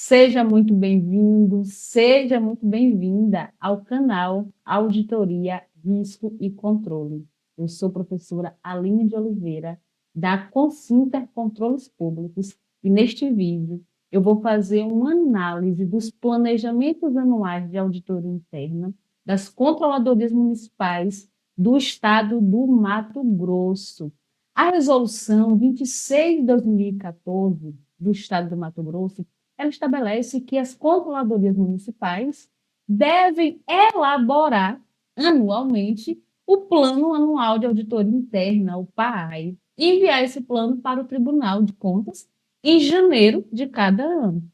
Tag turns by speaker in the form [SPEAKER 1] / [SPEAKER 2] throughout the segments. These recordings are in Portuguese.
[SPEAKER 1] Seja muito bem-vindo, seja muito bem-vinda ao canal Auditoria, Risco e Controle. Eu sou a professora Aline de Oliveira, da Consinter Controles Públicos, e neste vídeo eu vou fazer uma análise dos planejamentos anuais de auditoria interna das controladorias municipais do estado do Mato Grosso. A resolução 26 de 2014 do estado do Mato Grosso, ela estabelece que as controladorias municipais devem elaborar anualmente o Plano Anual de Auditoria Interna, o PAAI, e enviar esse plano para o Tribunal de Contas em janeiro de cada ano.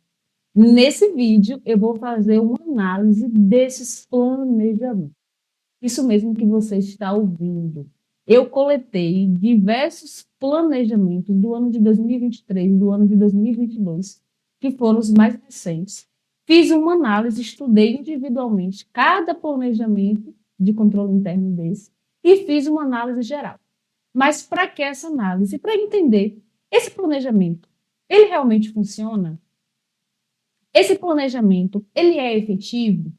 [SPEAKER 1] Nesse vídeo, eu vou fazer uma análise desses planejamentos. Isso mesmo que você está ouvindo. Eu coletei diversos planejamentos do ano de 2023, do ano de 2022, que foram os mais recentes. Fiz uma análise, estudei individualmente cada planejamento de controle interno desse e fiz uma análise geral. Mas para que essa análise? Para entender esse planejamento, ele realmente funciona? Esse planejamento, ele é efetivo?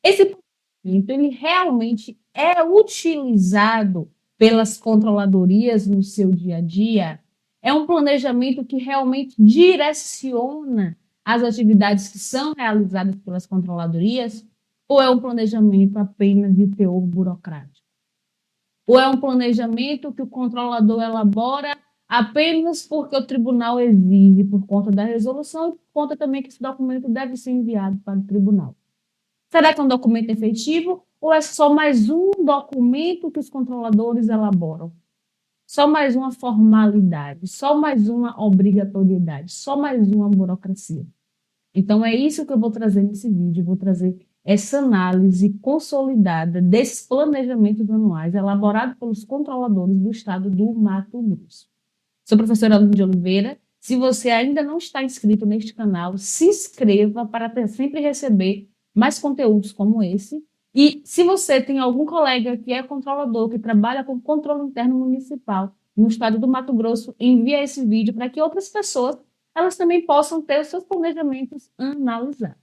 [SPEAKER 1] Esse planejamento, ele realmente é utilizado pelas controladorias no seu dia a dia? É um planejamento que realmente direciona as atividades que são realizadas pelas controladorias? Ou é um planejamento apenas de teor burocrático? Ou é um planejamento que o controlador elabora apenas porque o tribunal exige, por conta da resolução e por conta também que esse documento deve ser enviado para o tribunal? Será que é um documento efetivo ou é só mais um documento que os controladores elaboram? Só mais uma formalidade, só mais uma obrigatoriedade, só mais uma burocracia. Então é isso que eu vou trazer nesse vídeo, eu vou trazer essa análise consolidada desses planejamentos anuais elaborados pelos controladores do estado do Mato Grosso. Sou a professora Aline de Oliveira. Se você ainda não está inscrito neste canal, se inscreva para sempre receber mais conteúdos como esse. E se você tem algum colega que é controlador, que trabalha com controle interno municipal no estado do Mato Grosso, envia esse vídeo para que outras pessoas elas também possam ter os seus planejamentos analisados.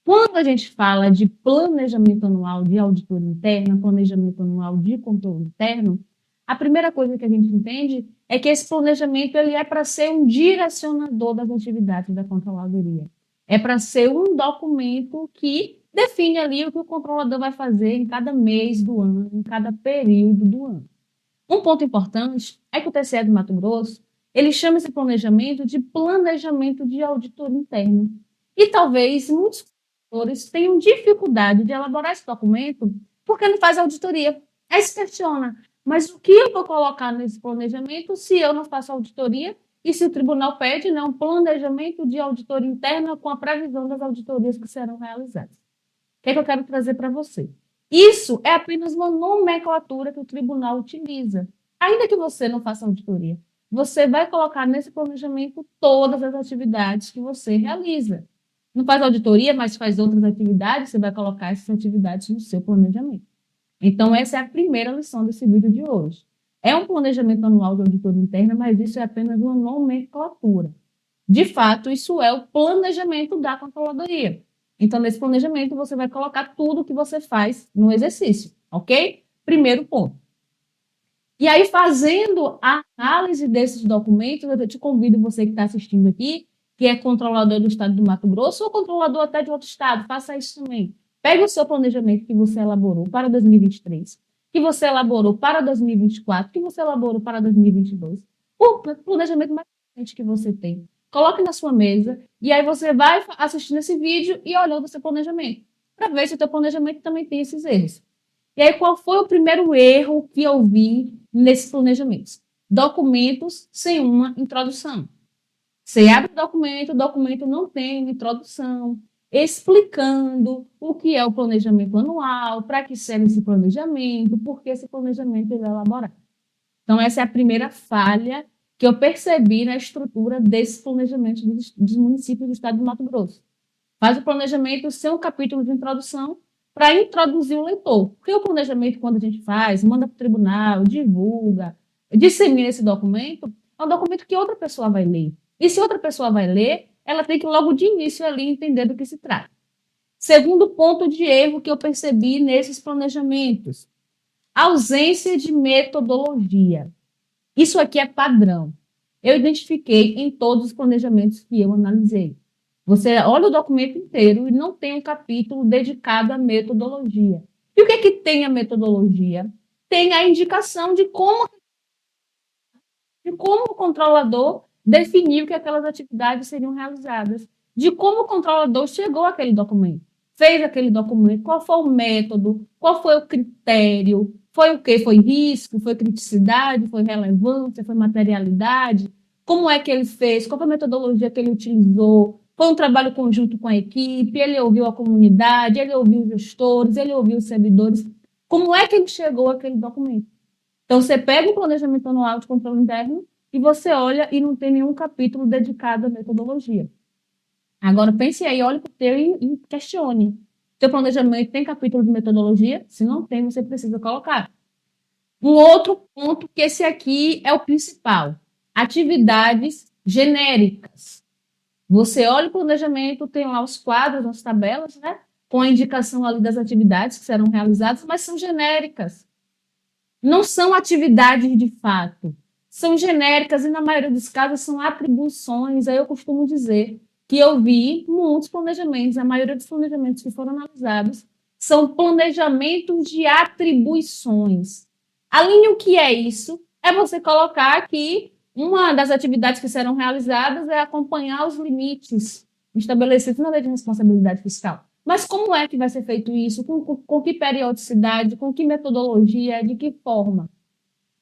[SPEAKER 1] Quando a gente fala de planejamento anual de auditoria interna, planejamento anual de controle interno, a primeira coisa que a gente entende é que esse planejamento ele é para ser um direcionador das atividades da controladoria. É para ser um documento que define ali o que o controlador vai fazer em cada mês do ano, em cada período do ano. Um ponto importante é que o TCE do Mato Grosso, ele chama esse planejamento de planejamento de auditoria interna. E talvez muitos controladores tenham dificuldade de elaborar esse documento porque não faz auditoria. Aí se questiona, mas o que eu vou colocar nesse planejamento se eu não faço auditoria e se o tribunal pede um planejamento de auditoria interna com a previsão das auditorias que serão realizadas? O que é que eu quero trazer para você? Isso é apenas uma nomenclatura que o tribunal utiliza. Ainda que você não faça auditoria, você vai colocar nesse planejamento todas as atividades que você realiza. Não faz auditoria, mas faz outras atividades, você vai colocar essas atividades no seu planejamento. Então, essa é a primeira lição desse vídeo de hoje. É um planejamento anual de auditoria interna, mas isso é apenas uma nomenclatura. De fato, isso é o planejamento da controladoria. Então, nesse planejamento, você vai colocar tudo o que você faz no exercício, ok? Primeiro ponto. E aí, fazendo a análise desses documentos, eu te convido, você que está assistindo aqui, que é controlador do estado do Mato Grosso ou controlador até de outro estado, faça isso também. Pegue o seu planejamento que você elaborou para 2023, que você elaborou para 2024, que você elaborou para 2022, o planejamento mais recente que você tem. Coloque na sua mesa e aí você vai assistindo esse vídeo e olhando o seu planejamento, para ver se o seu planejamento também tem esses erros. E aí, qual foi o primeiro erro que eu vi nesses planejamentos? Documentos sem uma introdução. Você abre o documento não tem uma introdução, explicando o que é o planejamento anual, para que serve esse planejamento, por que esse planejamento é elaborado. Então, essa é a primeira falha que eu percebi na estrutura desses planejamentos dos municípios do estado do Mato Grosso. Faz o planejamento sem um capítulo de introdução para introduzir o leitor. Porque o planejamento, quando a gente faz, manda para o tribunal, divulga, dissemina esse documento, é um documento que outra pessoa vai ler. E se outra pessoa vai ler, ela tem que logo de início ali entender do que se trata. Segundo ponto de erro que eu percebi nesses planejamentos, ausência de metodologia. Isso aqui é padrão. Eu identifiquei em todos os planejamentos que eu analisei. Você olha o documento inteiro e não tem um capítulo dedicado à metodologia. E o que é que tem a metodologia? Tem a indicação de como o controlador definiu que aquelas atividades seriam realizadas, de como o controlador chegou àquele documento, fez aquele documento, qual foi o método, qual foi o critério, foi o quê? Foi risco, foi criticidade, foi relevância, foi materialidade, como é que ele fez, qual foi a metodologia que ele utilizou, foi um trabalho conjunto com a equipe, ele ouviu a comunidade, ele ouviu os gestores, ele ouviu os servidores, como é que ele chegou àquele documento? Então, você pega o planejamento anual de controle interno e você olha e não tem nenhum capítulo dedicado à metodologia. Agora, pense aí, olhe para o teu e questione. Seu planejamento tem capítulo de metodologia? Se não tem, você precisa colocar. Um outro ponto, que esse aqui é o principal. Atividades genéricas. Você olha o planejamento, tem lá os quadros, as tabelas, né? Com a indicação ali das atividades que serão realizadas, mas são genéricas. Não são atividades de fato, são genéricas e, na maioria dos casos, são atribuições. Aí eu costumo dizer que eu vi muitos planejamentos, a maioria dos planejamentos que foram analisados são planejamentos de atribuições. Alinhe o que é isso? É você colocar que uma das atividades que serão realizadas é acompanhar os limites estabelecidos na Lei de Responsabilidade Fiscal. Mas como é que vai ser feito isso? Com que periodicidade? Com que metodologia? De que forma?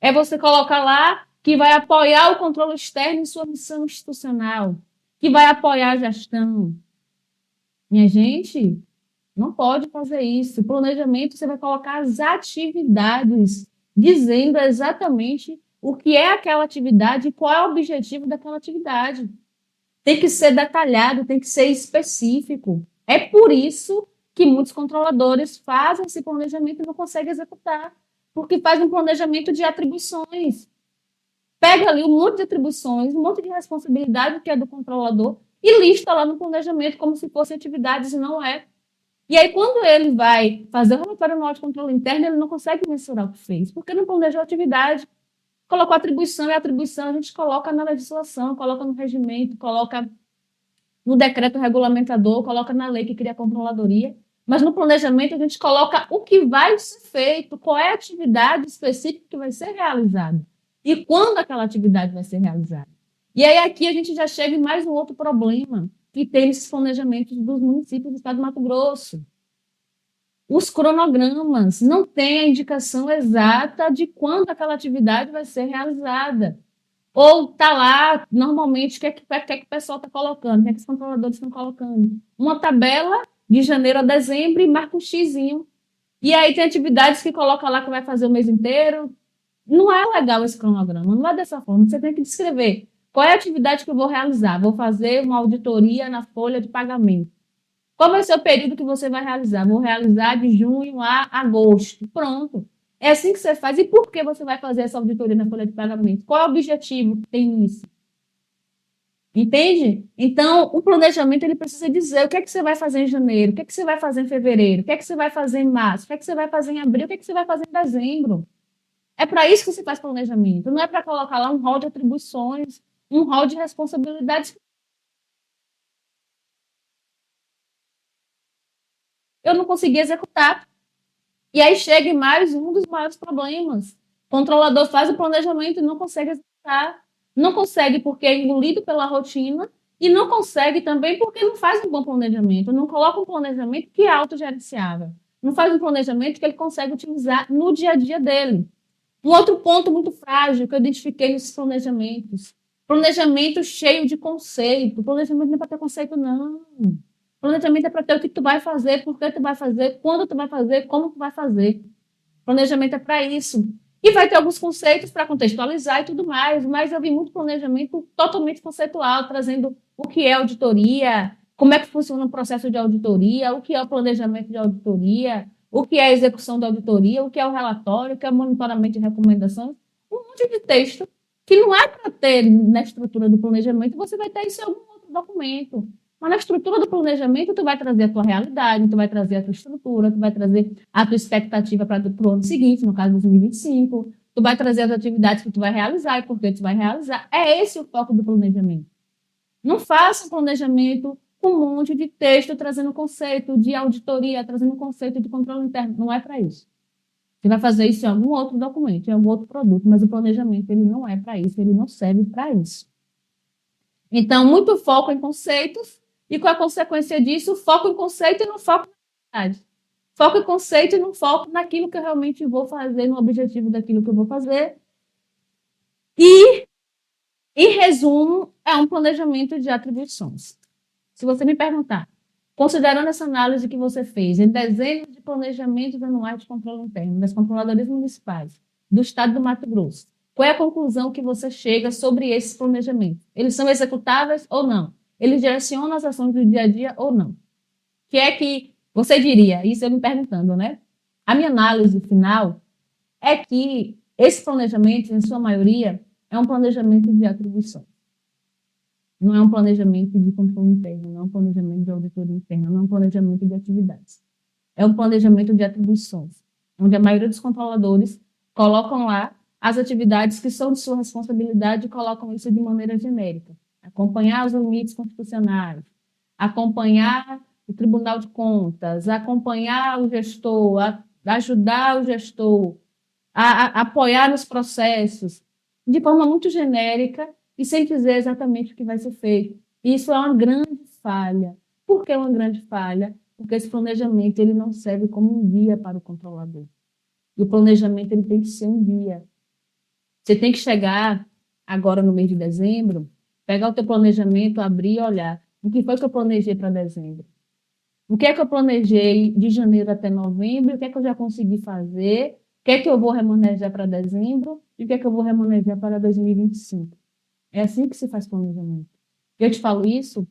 [SPEAKER 1] É você colocar lá que vai apoiar o controle externo em sua missão institucional, que vai apoiar a gestão. Minha gente, não pode fazer isso. Planejamento, você vai colocar as atividades, dizendo exatamente o que é aquela atividade e qual é o objetivo daquela atividade. Tem que ser detalhado, tem que ser específico. É por isso que muitos controladores fazem esse planejamento e não conseguem executar, porque fazem um planejamento de atribuições. Pega ali um monte de atribuições, um monte de responsabilidade que é do controlador e lista lá no planejamento como se fossem atividades e não é. E aí, quando ele vai fazer o relatório anual de controle interno, ele não consegue mensurar o que fez, porque não planejou a atividade. Colocou atribuição, e a atribuição a gente coloca na legislação, coloca no regimento, coloca no decreto regulamentador, coloca na lei que cria a controladoria, mas no planejamento a gente coloca o que vai ser feito, qual é a atividade específica que vai ser realizada e quando aquela atividade vai ser realizada. E aí aqui a gente já chega em mais um outro problema que tem nesses planejamentos dos municípios do estado do Mato Grosso. Os cronogramas não têm a indicação exata de quando aquela atividade vai ser realizada. Ou está lá, normalmente, o que é que o pessoal está colocando? O que é que os controladores estão colocando? Uma tabela de janeiro a dezembro e marca um xizinho. E aí tem atividades que coloca lá que vai fazer o mês inteiro. Não é legal esse cronograma, não é dessa forma. Você tem que descrever qual é a atividade que eu vou realizar. Vou fazer uma auditoria na folha de pagamento. Qual vai ser o período que você vai realizar? Vou realizar de junho a agosto. Pronto. É assim que você faz. E por que você vai fazer essa auditoria na folha de pagamento? Qual é o objetivo que tem nisso? Entende? Então, o planejamento ele precisa dizer o que é que você vai fazer em janeiro, o que é que você vai fazer em fevereiro, o que é que você vai fazer em março, o que é que você vai fazer em abril, o que é que você vai fazer em dezembro. É para isso que se faz planejamento. Não é para colocar lá um rol de atribuições, um rol de responsabilidades. Eu não consegui executar. E aí chega em mais um dos maiores problemas. O controlador faz o planejamento e não consegue executar. Não consegue porque é engolido pela rotina e não consegue também porque não faz um bom planejamento. Não coloca um planejamento que é autogerenciável. Não faz um planejamento que ele consegue utilizar no dia a dia dele. Um outro ponto muito frágil que eu identifiquei nesses planejamentos. Planejamento cheio de conceito. Planejamento não é para ter conceito, não. Planejamento é para ter o que tu vai fazer, por que tu vai fazer, quando tu vai fazer, como tu vai fazer. Planejamento é para isso. E vai ter alguns conceitos para contextualizar e tudo mais, mas eu vi muito planejamento totalmente conceitual, trazendo o que é auditoria, como é que funciona o processo de auditoria, o que é o planejamento de auditoria, o que é a execução da auditoria, o que é o relatório, o que é o monitoramento de recomendações. Um monte de texto que não é para ter na estrutura do planejamento, você vai ter isso em algum outro documento. Mas na estrutura do planejamento, tu vai trazer a tua realidade, tu vai trazer a tua estrutura, tu vai trazer a tua expectativa para o ano seguinte, no caso 2025, tu vai trazer as atividades que tu vai realizar e por que tu vai realizar. É esse o foco do planejamento. Não faça um planejamento com um monte de texto trazendo conceito de auditoria, trazendo conceito de controle interno. Não é para isso. Você vai fazer isso em algum outro documento, em algum outro produto, mas o planejamento ele não é para isso, ele não serve para isso. Então, muito foco em conceitos e, com a consequência disso, foco em conceito e não foco na realidade. Foco em conceito e não foco naquilo que eu realmente vou fazer, no objetivo daquilo que eu vou fazer. E, em resumo, é um planejamento de atribuições. Se você me perguntar, considerando essa análise que você fez em desenhos de planejamento anuais de controle interno das controladorias municipais do estado do Mato Grosso, qual é a conclusão que você chega sobre esses planejamentos? Eles são executáveis ou não? Eles direcionam as ações do dia a dia ou não? O que é que você diria? Isso eu me perguntando, né? A minha análise final é que esse planejamento, em sua maioria, é um planejamento de atribuição. Não é um planejamento de controle interno, não é um planejamento de auditoria interna, não é um planejamento de atividades. É um planejamento de atribuições, onde a maioria dos controladores colocam lá as atividades que são de sua responsabilidade e colocam isso de maneira genérica. Acompanhar os limites constitucionais, acompanhar o Tribunal de Contas, acompanhar o gestor, ajudar o gestor, apoiar nos processos, de forma muito genérica e sem dizer exatamente o que vai ser feito. Isso é uma grande falha. Por que é uma grande falha? Porque esse planejamento ele não serve como um guia para o controlador. E o planejamento ele tem que ser um guia. Você tem que chegar agora no mês de dezembro, pegar o teu planejamento, abrir e olhar. O que foi que eu planejei para dezembro? O que é que eu planejei de janeiro até novembro? O que é que eu já consegui fazer? O que é que eu vou remanejar para dezembro? E o que é que eu vou remanejar para 2025? É assim que se faz planejamento. Eu te falo isso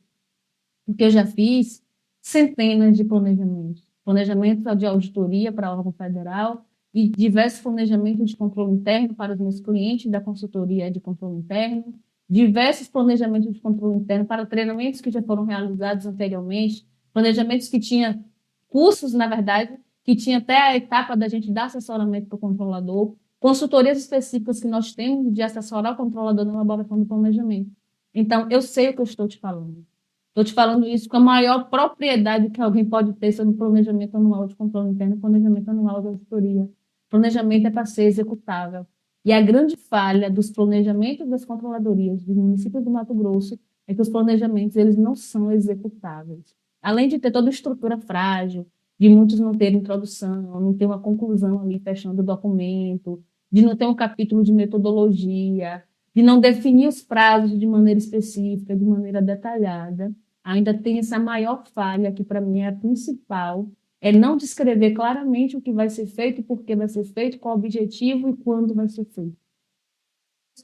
[SPEAKER 1] porque eu já fiz centenas de planejamentos. Planejamento de auditoria para órgão federal e diversos planejamentos de controle interno para os meus clientes da consultoria de controle interno, diversos planejamentos de controle interno para treinamentos que já foram realizados anteriormente, planejamentos que tinha cursos, na verdade, que tinha até a etapa da gente dar assessoramento para o controlador, consultorias específicas que nós temos de assessorar o controlador na elaboração do planejamento. Então, eu sei o que eu estou te falando. Estou te falando isso com a maior propriedade que alguém pode ter sobre o planejamento anual de controle interno e planejamento anual de auditoria. Planejamento é para ser executável. E a grande falha dos planejamentos das controladorias dos municípios do Mato Grosso é que os planejamentos eles não são executáveis. Além de ter toda a estrutura frágil, de muitos não terem introdução, não ter uma conclusão ali fechando o documento, de não ter um capítulo de metodologia, de não definir os prazos de maneira específica, de maneira detalhada, ainda tem essa maior falha, que para mim é a principal, é não descrever claramente o que vai ser feito, por que vai ser feito, qual o objetivo e quando vai ser feito.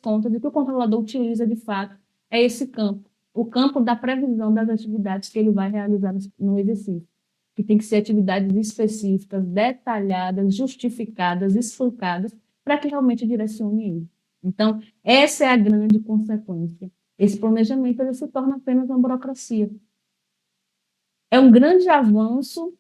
[SPEAKER 1] Conta de que o controlador utiliza de fato é esse campo, o campo da previsão das atividades que ele vai realizar no exercício, que tem que ser atividades específicas, detalhadas, justificadas, explicadas, para que realmente direcione ele. Então, essa é a grande consequência. Esse planejamento ele se torna apenas uma burocracia. É um grande avanço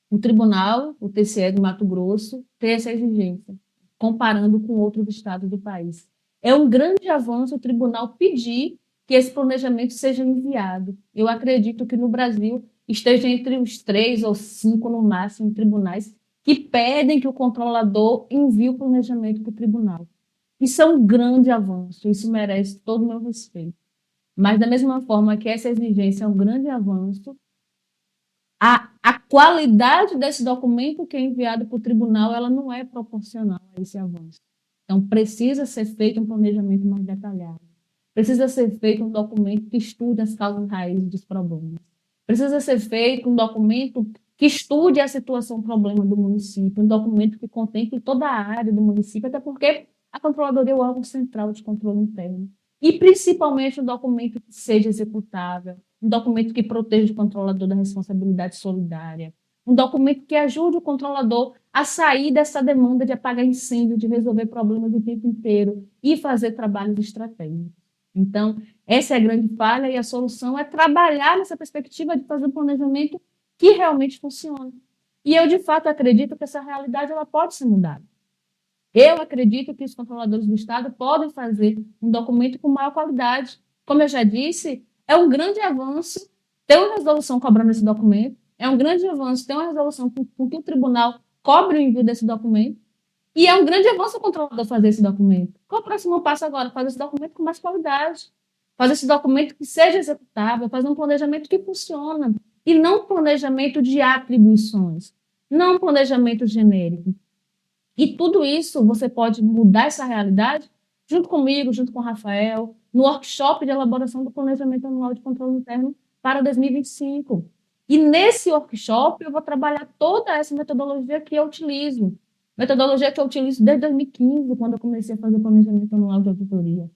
[SPEAKER 1] o tribunal, o TCE do Mato Grosso, ter essa exigência, comparando com outros estados do país. É um grande avanço o tribunal pedir que esse planejamento seja enviado. Eu acredito que no Brasil esteja entre os 3 ou 5, no máximo, tribunais que pedem que o controlador envie o planejamento para o tribunal. Isso é um grande avanço, isso merece todo o meu respeito. Mas, da mesma forma que essa exigência é um grande avanço, a qualidade desse documento que é enviado para o tribunal ela não é proporcional a esse avanço. Então, precisa ser feito um planejamento mais detalhado. Precisa ser feito um documento que estude as causas raízes dos problemas. Precisa ser feito um documento que estude a situação problema do município, um documento que contemple toda a área do município, até porque a controladoria é o órgão central de controle interno. E, principalmente, um documento que seja executável, um documento que proteja o controlador da responsabilidade solidária, um documento que ajude o controlador a sair dessa demanda de apagar incêndio, de resolver problemas o tempo inteiro e fazer trabalhos estratégicos. Então, essa é a grande falha e a solução é trabalhar nessa perspectiva de fazer um planejamento que realmente funcione. E eu, de fato, acredito que essa realidade ela pode ser mudada. Eu acredito que os controladores do Estado podem fazer um documento com maior qualidade. Como eu já disse, é um grande avanço ter uma resolução cobrando esse documento, é um grande avanço ter uma resolução com que o tribunal cobre o envio desse documento, e é um grande avanço o controlador fazer esse documento. Qual é o próximo passo agora? Fazer esse documento com mais qualidade, fazer esse documento que seja executável, fazer um planejamento que funciona, e não um planejamento de atribuições, não um planejamento genérico. E tudo isso você pode mudar essa realidade junto comigo, junto com o Rafael, no workshop de elaboração do planejamento anual de controle interno para 2025. E nesse workshop eu vou trabalhar toda essa metodologia que eu utilizo. Metodologia que eu utilizo desde 2015, quando eu comecei a fazer o planejamento anual de auditoria.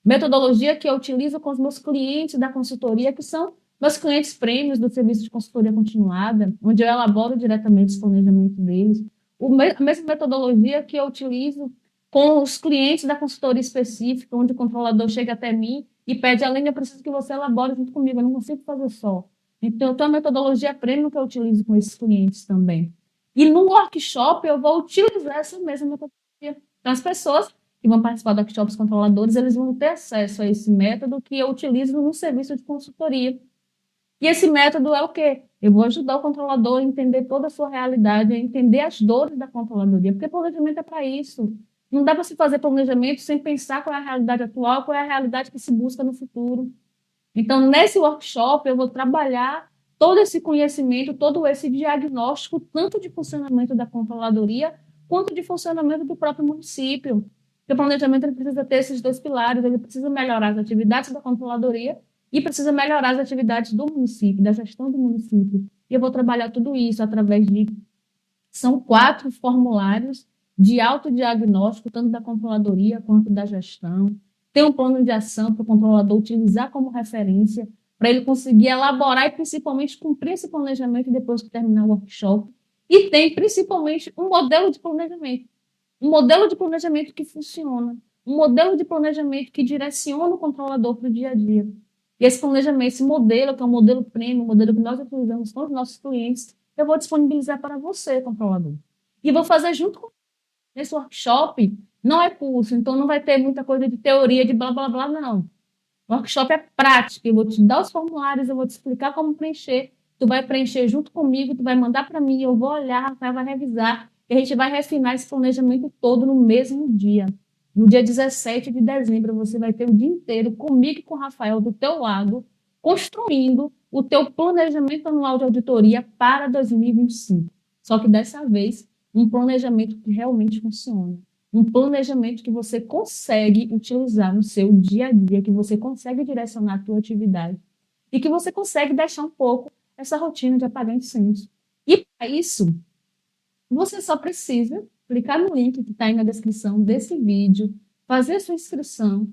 [SPEAKER 1] Metodologia que eu utilizo com os meus clientes da consultoria, que são meus clientes prêmios do serviço de consultoria continuada, onde eu elaboro diretamente os planejamentos deles. A mesma metodologia que eu utilizo com os clientes da consultoria específica, onde o controlador chega até mim e pede, Aline, eu preciso que você elabore junto comigo, eu não consigo fazer só. Então, eu tenho a metodologia premium que eu utilizo com esses clientes também. E no workshop, eu vou utilizar essa mesma metodologia. Então, as pessoas que vão participar do workshop, os controladores, eles vão ter acesso a esse método que eu utilizo no serviço de consultoria. E esse método é o quê? Eu vou ajudar o controlador a entender toda a sua realidade, a entender as dores da controladoria, porque planejamento é para isso. Não dá para se fazer planejamento sem pensar qual é a realidade atual, qual é a realidade que se busca no futuro. Então, nesse workshop, eu vou trabalhar todo esse conhecimento, todo esse diagnóstico, tanto de funcionamento da controladoria, quanto de funcionamento do próprio município. Porque o planejamento ele precisa ter esses dois pilares, ele precisa melhorar as atividades da controladoria e precisa melhorar as atividades do município, da gestão do município. E eu vou trabalhar tudo isso através de... São 4 formulários de autodiagnóstico, tanto da controladoria quanto da gestão. Tem um plano de ação para o controlador utilizar como referência, para ele conseguir elaborar e principalmente cumprir esse planejamento depois que terminar o workshop. E tem principalmente um modelo de planejamento. Um modelo de planejamento que funciona. Um modelo de planejamento que direciona o controlador para o dia a dia. E esse planejamento, esse modelo, que é um modelo premium, um modelo que nós utilizamos com os nossos clientes, eu vou disponibilizar para você, controlador. E vou fazer junto com nesse workshop. Não é curso, então não vai ter muita coisa de teoria, de blá, blá, blá, não. O workshop é prática, eu vou te dar os formulários, eu vou te explicar como preencher, tu vai preencher junto comigo, tu vai mandar para mim, eu vou olhar, Rafael vai revisar, e a gente vai refinar esse planejamento todo no mesmo dia. No dia 17 de dezembro, você vai ter o dia inteiro comigo e com o Rafael do teu lado, construindo o teu planejamento anual de auditoria para 2025. Só que dessa vez, um planejamento que realmente funciona. Um planejamento que você consegue utilizar no seu dia a dia, que você consegue direcionar a tua atividade e que você consegue deixar um pouco essa rotina de apagar incêndios. E para isso, você só precisa clicar no link que está aí na descrição desse vídeo, fazer a sua inscrição,